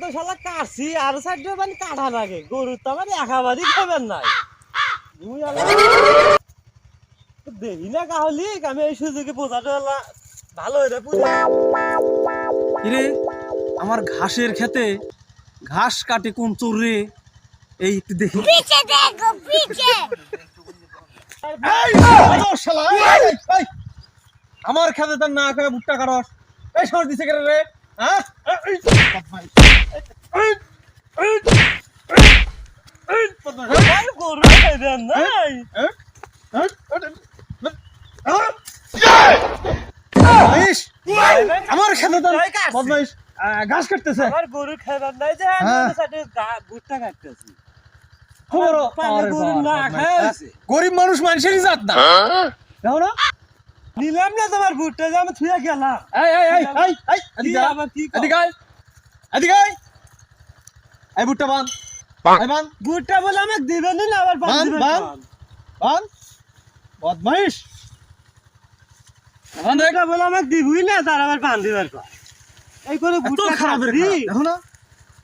তো শালা কাটছি আর সাইডে মানে কাটা লাগে গরু তো আমার একাবারই খাবেন নাই তুই দেখি না কাহলি আমি এই সুযোগে বোঝাটা ভালো হয়ে পুজো কিরে আমার ঘাসের খেতে ঘাস কাটে কোন চোর রে এই একটু দেখি पीछे देखो पीछे আমার খেতে তার না করে ভুট্টা কাটস এই সময় দিছে কেন রে হ্যাঁ গরু খাইবেন নাই আমার খেতে তার বদমাইশ ঘাস কাটতেছে আমার গরু খাইবেন নাই যে সাইডে ভুট্টা কাটতেছি গরু না খাইছে গরিব মানুষ মানুষেরই জাত না দেখো না নিলাম না তোমার ভুট্টা যে আমি থুয়ে গেলাম আবার কি এই ভুট্টা বান ভুট্টা বলে আমাকে দিবেন না আবার বান, দিবেন বান। বান বদমাইশ ভুট্টা বলে আমাকে দিবই না তার আবার বান দিবার কর এই করে ভুট্টা খারাপের খাবি দেখো না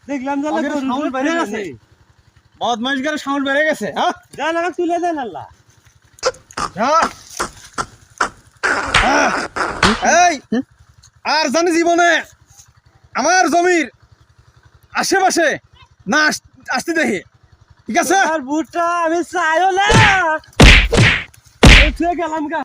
দেখলাম যে আগের গরু সাউন্ড বেড়ে গেছে। বদমাইশ গারে সাউন্ড বেড়ে গেছে হ্যাঁ জান আমাকে তুলে দেন আল্লাহ এই আর জানি জীবনে আমার জমির আশেপাশে না আসতে দেখি ঠিক আছে আর ভুট্টা আমি চাইও না এই থুয়ে গেলাম গা